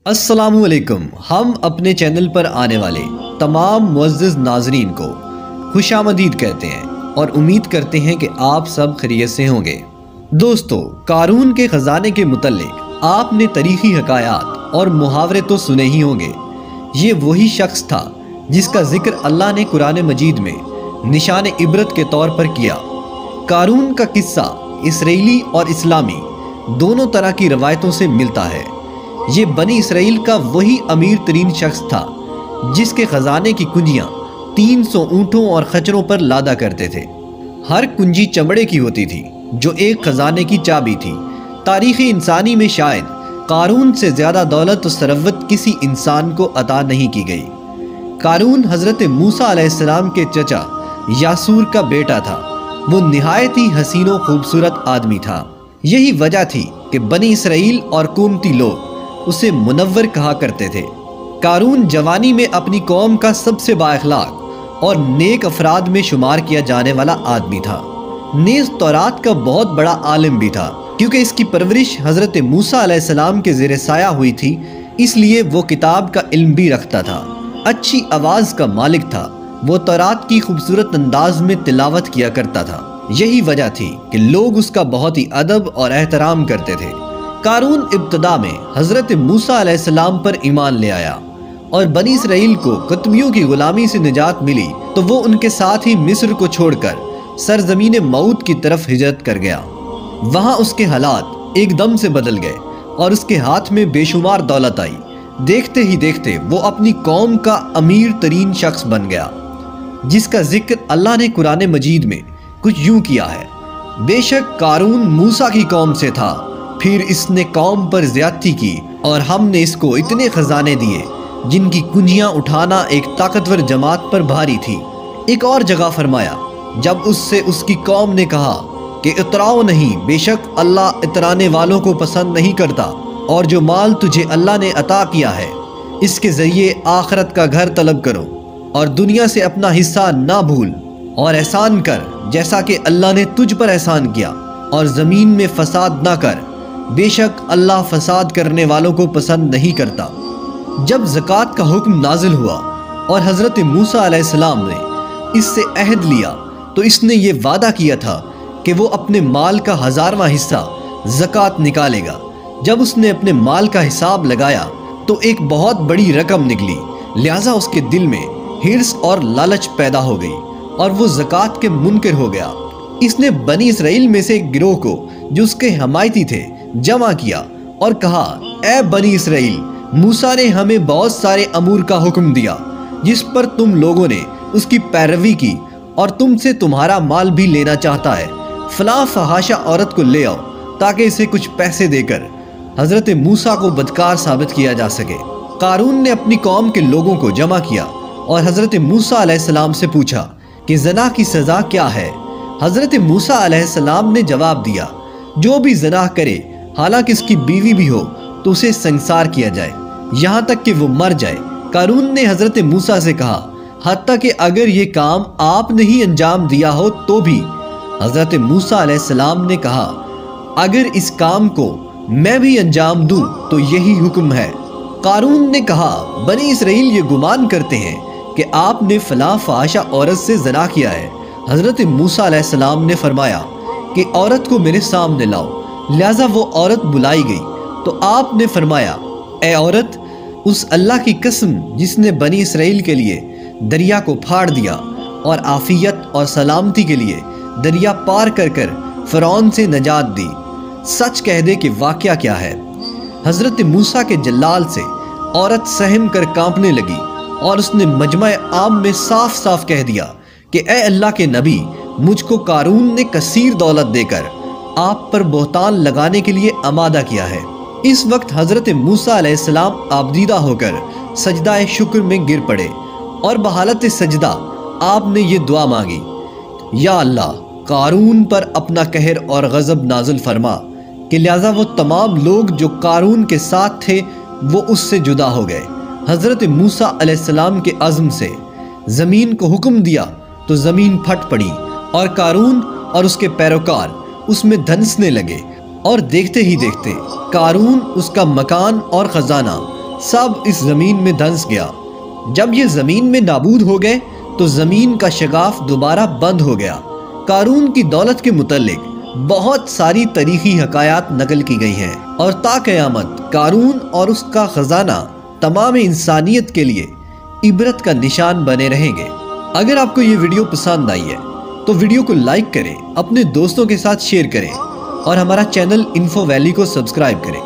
السلام علیکم۔ ہم اپنے چینل پر آنے والے تمام معزز ناظرین کو خوش آمدید کہتے ہیں اور امید کرتے ہیں کہ آپ سب خیریت سے ہوں گے۔ دوستو، قارون کے خزانے کے متعلق آپ نے تاریخی حکایات اور محاورے تو سنے ہی ہوں گے۔ یہ وہی شخص تھا جس کا ذکر اللہ نے قرآن مجید میں نشان عبرت کے طور پر کیا۔ قارون کا قصہ اسرائیلی اور اسلامی دونوں طرح کی روایتوں سے ملتا ہے۔ یہ بنی اسرائیل کا وہی امیر ترین شخص تھا جس کے خزانے کی کنجیاں 300 اونٹوں اور خچروں پر لادا کرتے تھے۔ ہر کنجی چمڑے کی ہوتی تھی جو ایک خزانے کی چابی تھی۔ تاریخ انسانی میں شاید قارون سے زیادہ دولت و ثروت کسی انسان کو عطا نہیں کی گئی۔ قارون حضرت موسیٰ علیہ السلام کے چچا یاسور کا بیٹا تھا۔ وہ نہایت ہی حسین و خوبصورت آدمی تھا۔ یہی وجہ تھی کہ بنی اسرائیل اور قومتی لوگ اسے منور کہا کرتے تھے۔ قارون جوانی میں اپنی قوم کا سب سے با اخلاق اور نیک افراد میں شمار کیا جانے والا آدمی تھا۔ نیز تورات کا بہت بڑا عالم بھی تھا، کیونکہ اس کی پرورش حضرت موسیٰ علیہ السلام کے زیر سایہ ہوئی تھی، اس لیے وہ کتاب کا علم بھی رکھتا تھا۔ اچھی آواز کا مالک تھا۔ وہ تورات کی خوبصورت انداز میں تلاوت کیا کرتا تھا۔ یہی وجہ تھی کہ لوگ اس کا بہت ہی ادب اور احترام کرتے تھے۔ قارون ابتدا میں حضرت موسیٰ علیہ السلام پر ایمان لے آیا اور بنی اسرائیل کو قطمیوں کی غلامی سے نجات ملی تو وہ ان کے ساتھ ہی مصر کو چھوڑ کر سرزمین موعود کی طرف ہجرت کر گیا۔ وہاں اس کے حالات ایک دم سے بدل گئے اور اس کے ہاتھ میں بے شمار دولت آئی۔ دیکھتے ہی دیکھتے وہ اپنی قوم کا امیر ترین شخص بن گیا، جس کا ذکر اللہ نے قرآن مجید میں کچھ یوں کیا ہے: بے شک قارون موسیٰ کی قوم سے تھا، پھر اس نے قوم پر زیادتی کی اور ہم نے اس کو اتنے خزانے دیے جن کی کنجیاں اٹھانا ایک طاقتور جماعت پر بھاری تھی۔ ایک اور جگہ فرمایا جب اس سے اس کی قوم نے کہا کہ اتراؤ نہیں، بے شک اللہ اترانے والوں کو پسند نہیں کرتا، اور جو مال تجھے اللہ نے عطا کیا ہے اس کے ذریعے آخرت کا گھر طلب کرو اور دنیا سے اپنا حصہ نہ بھول، اور احسان کر جیسا کہ اللہ نے تجھ پر احسان کیا، اور زمین میں فساد نہ کر، بے شک اللہ فساد کرنے والوں کو پسند نہیں کرتا۔ جب زکوٰۃ کا حکم نازل ہوا اور حضرت موسیٰ علیہ السلام نے اس سے عہد لیا تو اس نے یہ وعدہ کیا تھا کہ وہ اپنے مال کا 1000واں حصہ زکوٰۃ نکالے گا۔ جب اس نے اپنے مال کا حساب لگایا تو ایک بہت بڑی رقم نکلی، لہٰذا اس کے دل میں حرص اور لالچ پیدا ہو گئی اور وہ زکوٰۃ کے منکر ہو گیا۔ اس نے بنی اسرائیل میں سے ایک گروہ کو جو اس کے حمایتی تھے جمع کیا اور کہا: اے بنی اسرائیل، موسیٰ نے ہمیں بہت سارے امور کا حکم دیا جس پر تم لوگوں نے اس کی پیروی کی، اور تم سے تمہارا مال بھی لینا چاہتا ہے۔ فلاں فحاشہ عورت کو لے آؤ تاکہ اسے کچھ پیسے دے کر حضرت موسیٰ کو بدکار ثابت کیا جا سکے۔ قارون نے اپنی قوم کے لوگوں کو جمع کیا اور حضرت موسیٰ علیہ السلام سے پوچھا کہ زنا کی سزا کیا ہے؟ حضرت موسیٰ علیہ السلام نے جواب دیا: جو بھی زنا کرے حالانکہ اس کی بیوی بھی ہو تو اسے سنسار کیا جائے یہاں تک کہ وہ مر جائے۔ قارون نے حضرت موسیٰ سے کہا: حتیٰ کہ اگر یہ کام آپ نے ہی انجام دیا ہو تو بھی۔ حضرت موسیٰ علیہ السلام نے کہا: اگر اس کام کو میں بھی انجام دوں تو یہی حکم ہے۔ قارون نے کہا: بنی اسرائیل یہ گمان کرتے ہیں کہ آپ نے فلاں فحاشہ عورت سے زنا کیا ہے۔ حضرت موسیٰ علیہ السلام نے فرمایا کہ عورت کو میرے سامنے لاؤ۔ لہٰذا وہ عورت بلائی گئی تو آپ نے فرمایا: اے عورت، اس اللہ کی قسم جس نے بنی اسرائیل کے لیے دریا کو پھاڑ دیا اور عافیت اور سلامتی کے لیے دریا پار کر کر فرعون سے نجات دی، سچ کہہ دے کہ واقعہ کیا ہے۔ حضرت موسیٰ کے جلال سے عورت سہم کر کانپنے لگی اور اس نے مجمع عام میں صاف صاف کہہ دیا کہ اے اللہ کے نبی، مجھ کو قارون نے کثیر دولت دے کر آپ پر بہتان لگانے کے لیے آمادہ کیا ہے۔ اس وقت حضرت موسیٰ علیہ السلام آبدیدہ ہو کر سجدہ شکر میں گر پڑے اور بحالت سجدہ آپ نے یہ دعا مانگی: یا اللہ، قارون پر اپنا قہر اور غضب نازل فرما، کہ لہٰذا وہ تمام لوگ جو قارون کے ساتھ تھے وہ اس سے جدا ہو گئے۔ حضرت موسیٰ علیہ السلام کے عزم سے زمین کو حکم دیا تو زمین پھٹ پڑی اور قارون اور اس کے پیروکار اس میں دھنسنے لگے، اور دیکھتے ہی دیکھتے قارون، اس کا مکان اور خزانہ سب اس زمین میں دھنس گیا۔ جب یہ زمین میں نابود ہو گئے تو زمین کا شگاف دوبارہ بند ہو گیا۔ قارون کی دولت کے متعلق بہت ساری تاریخی حکایات نقل کی گئی ہیں، اور تا قیامت قارون اور اس کا خزانہ تمام انسانیت کے لیے عبرت کا نشان بنے رہیں گے۔ اگر آپ کو یہ ویڈیو پسند آئی ہے تو ویڈیو کو لائک کریں، اپنے دوستوں کے ساتھ شیئر کریں، اور ہمارا چینل انفو ویلی کو سبسکرائب کریں۔